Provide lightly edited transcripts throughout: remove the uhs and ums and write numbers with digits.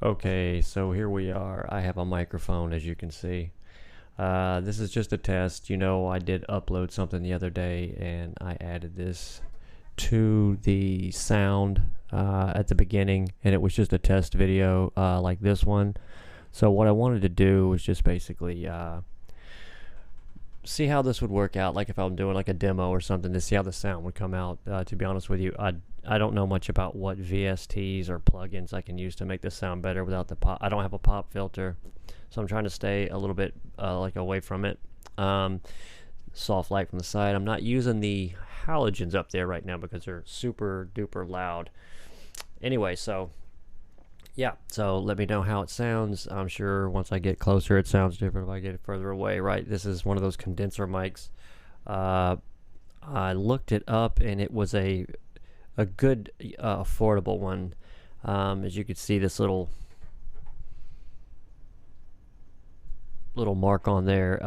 Okay, so here we are. I have a microphone, as you can see. This is just a test. I did upload something the other day, and I added this to the sound at the beginning, and it was just a test video like this one. So what I wanted to do was just basically see how this would work out, like if I'm doing like a demo or something, to see how the sound would come out. To be honest with you, I don't know much about what VSTs or plugins I can use to make this sound better without the pop. I don't have a pop filter, so I'm trying to stay a little bit like away from it. Soft light from the side. I'm not using the halogens up there right now because they're super duper loud. Anyway, so yeah, so let me know how it sounds. I'm sure once I get closer, it sounds different if I get further away, right? This is one of those condenser mics. Uh, I looked it up, and it was a good, affordable one. As you can see, this little mark on there.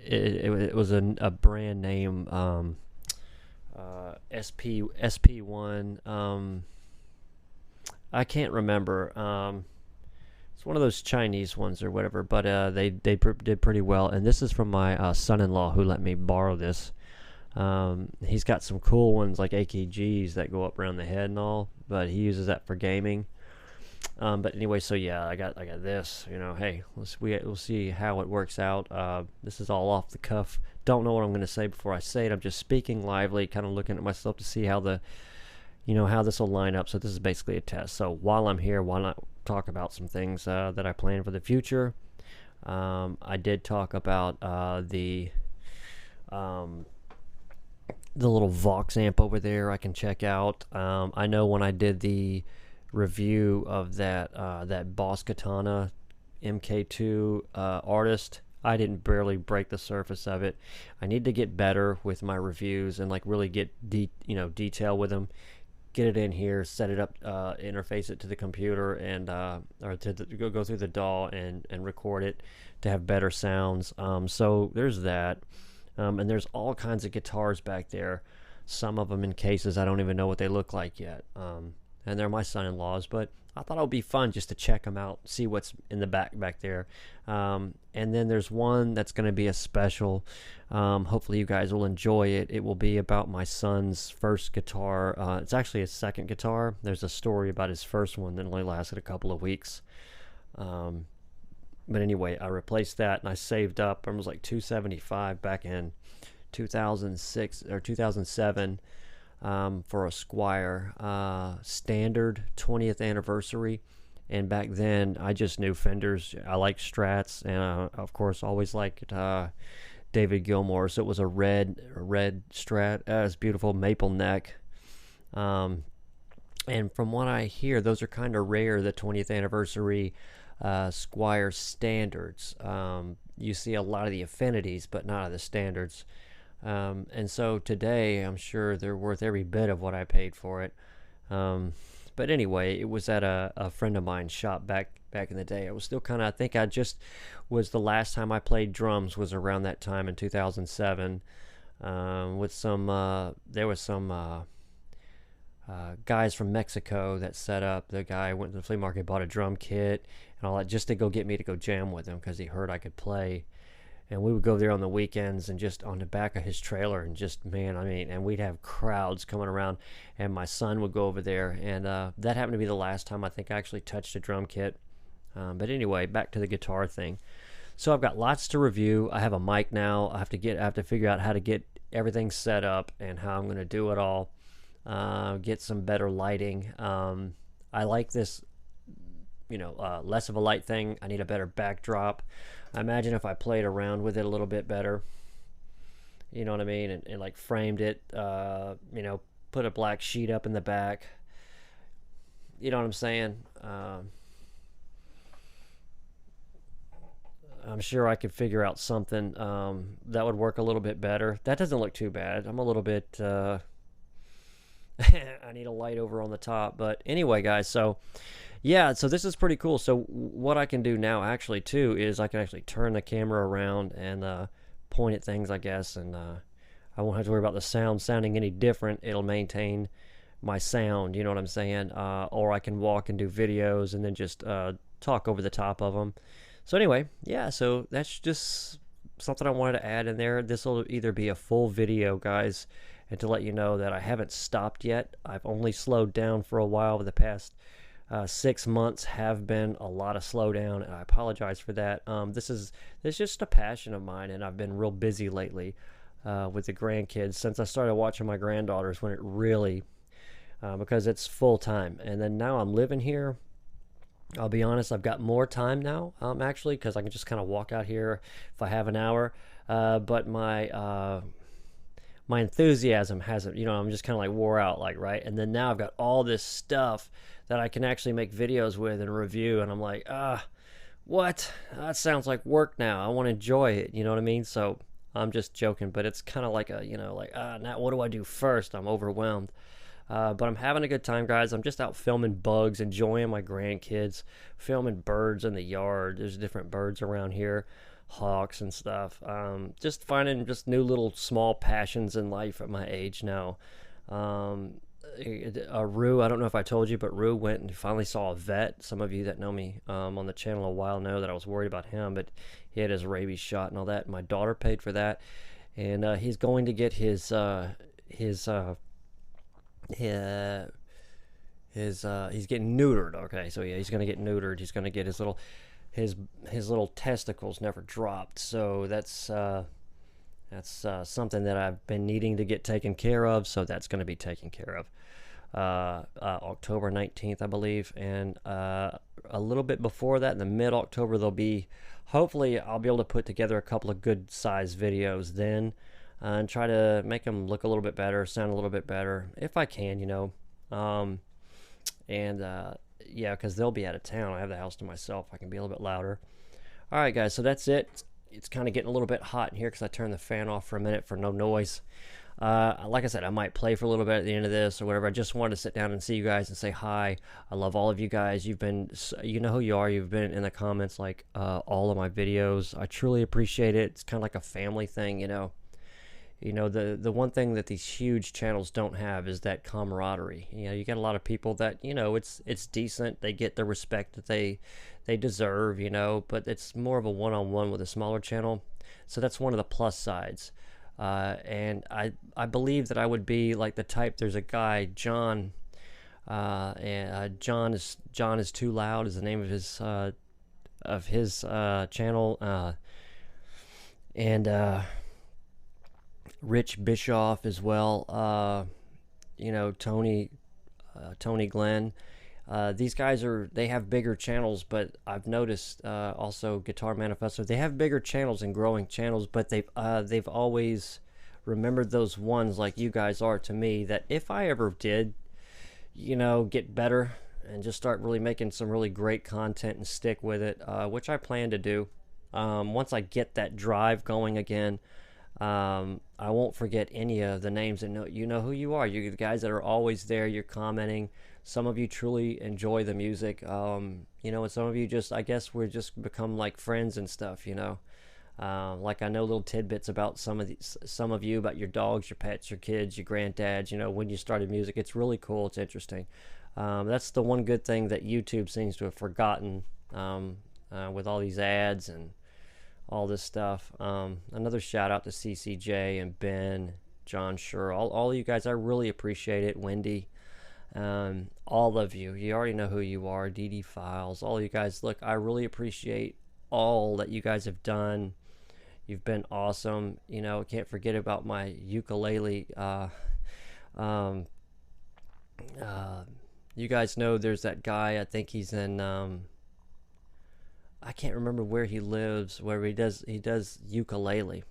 It was a brand name SP1. I can't remember. It's one of those Chinese ones or whatever, but they did pretty well. And this is from my son-in-law who let me borrow this. He's got some cool ones like AKGs that go up around the head and all, but he uses that for gaming. But anyway, so yeah, I got this. Hey, we'll see how it works out. This is all off the cuff. Don't know what I'm going to say before I say it. I'm just speaking lively, kind of looking at myself to see how how this will line up. So this is basically a test. So while I'm here, why not talk about some things that I plan for the future? I did talk about the little Vox amp over there I can check out. I know when I did the review of that Boss Katana MK2 artist, I didn't barely break the surface of it. I need to get better with my reviews and like really get detail with them. Get it in here, set it up, interface it to the computer, and or to go through the DAW and record it to have better sounds. So there's that. And there's all kinds of guitars back there. Some of them in cases I don't even know what they look like yet. And they're my son-in-law's, but I thought it would be fun just to check them out, see what's in the back there. And then there's one that's going to be a special. Hopefully you guys will enjoy it. It will be about my son's first guitar. It's actually his second guitar. There's a story about his first one that only lasted a couple of weeks. But anyway, I replaced that and I saved up. It was like $275 back in 2006 or 2007 for a Squier standard 20th anniversary. And back then, I just knew Fenders. I liked Strats, and of course, always liked David Gilmour. So it was a red Strat. It's beautiful, maple neck. And from what I hear, those are kind of rare. The 20th anniversary Squier standards. You see a lot of the affinities, but not of the standards. And so today, I'm sure they're worth every bit of what I paid for it. But anyway, it was at a friend of mine's shop back in the day. I was still kind of, I think I just was the last time I played drums was around that time in 2007. With there was some guys from Mexico that set up. The guy went to the flea market, bought a drum kit and all that just to go get me to go jam with him because he heard I could play. And we would go there on the weekends and just on the back of his trailer and just, man, I mean, and we'd have crowds coming around, and my son would go over there, and that happened to be the last time I think I actually touched a drum kit. But anyway, back to the guitar thing. So I've got lots to review. I have a mic now. I have to figure out how to get everything set up and how I'm going to do it all. Get some better lighting. I like this, less of a light thing. I need a better backdrop. I imagine if I played around with it a little bit better, you know what I mean, and like framed it, put a black sheet up in the back. You know what I'm saying? I'm sure I could figure out something that would work a little bit better. That doesn't look too bad. I'm a little bit. I need a light over on the top, but anyway, guys. So yeah, so this is pretty cool. So what I can do now actually too is I can actually turn the camera around and point at things, I guess, and I won't have to worry about the sound sounding any different. It'll maintain my sound, you know what I'm saying? Or I can walk and do videos and then just talk over the top of them. So anyway, yeah, so that's just something I wanted to add in there. This will either be a full video, guys, and to let you know that I haven't stopped yet. I've only slowed down for a while. The past 6 months have been a lot of slowdown, and I apologize for that. This is just a passion of mine, and I've been real busy lately with the grandkids since I started watching my granddaughters when it really because it's full time. And then now I'm living here. I'll be honest, I've got more time now, actually, because I can just kind of walk out here if I have an hour. But my enthusiasm hasn't, I'm just kind of like wore out, like, right? And then now I've got all this stuff that I can actually make videos with and review, and I'm like, what? That sounds like work now. I want to enjoy it, you know what I mean? So I'm just joking, but it's kind of like now what do I do first? I'm overwhelmed. But I'm having a good time, guys. I'm just out filming bugs, enjoying my grandkids, filming birds in the yard. There's different birds around here, hawks and stuff. Just finding just new little small passions in life at my age now. Rue, I don't know if I told you, but Rue went and finally saw a vet. Some of you that know me on the channel a while know that I was worried about him, but he had his rabies shot and all that. My daughter paid for that, and he's going to get his he's getting neutered. Okay, so yeah, he's gonna get neutered. He's gonna get his little testicles never dropped. So that's something that I've been needing to get taken care of. So that's gonna be taken care of October 19th, I believe, and a little bit before that, in the mid-October, hopefully I'll be able to put together a couple of good size videos then. And try to make them look a little bit better, sound a little bit better, if I can, yeah, because they'll be out of town. I have the house to myself. I can be a little bit louder. All right, guys, so that's it. It's kind of getting a little bit hot in here because I turned the fan off for a minute for no noise. Like I said, I might play for a little bit at the end of this or whatever. I just wanted to sit down and see you guys and say hi. I love all of you guys. You know who you are. You've been in the comments like all of my videos. I truly appreciate it. It's kind of like a family thing, the one thing that these huge channels don't have is that camaraderie. You get a lot of people that it's decent, they get the respect that they deserve, but it's more of a one-on-one with a smaller channel. So that's one of the plus sides. And I believe that I would be like the type. There's a guy, John, and John is Too Loud is the name of his channel, and Rich Bischoff as well, Tony Glenn. These guys they have bigger channels, but I've noticed also Guitar Manifesto, they have bigger channels and growing channels, but they've always remembered those ones like you guys are to me, that if I ever did, get better and just start really making some really great content and stick with it, which I plan to do. Once I get that drive going again, I won't forget any of the names, and know who you are. You're the guys that are always there. You're commenting. Some of you truly enjoy the music, and some of you just, I guess, we're just become like friends and stuff. Like I know little tidbits about some of you, about your dogs, your pets, your kids, your granddads. When you started music, it's really cool. It's interesting. That's the one good thing that YouTube seems to have forgotten, with all these ads and all this stuff. Another shout out to CCJ and Ben, John Schur, all you guys. I really appreciate it. Wendy, all of you. You already know who you are. DD Files, all you guys. Look, I really appreciate all that you guys have done. You've been awesome. Can't forget about my ukulele. You guys know there's that guy. I think he's in. I can't remember where he lives, where he does ukulele,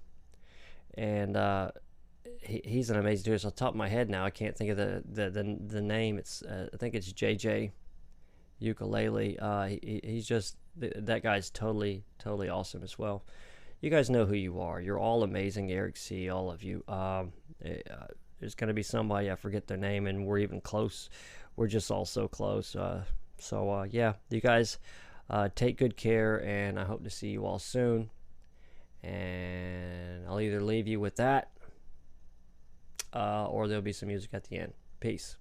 and he's an amazing dude. So off the top of my head now, I can't think of the name. It's I think it's JJ Ukulele. He's just that guy's totally awesome as well. You guys know who you are. You're all amazing. Eric C, all of you. There's gonna be somebody I forget their name, and we're even close. We're just all so close. Yeah, you guys. Take good care, and I hope to see you all soon. And I'll either leave you with that, or there'll be some music at the end. Peace.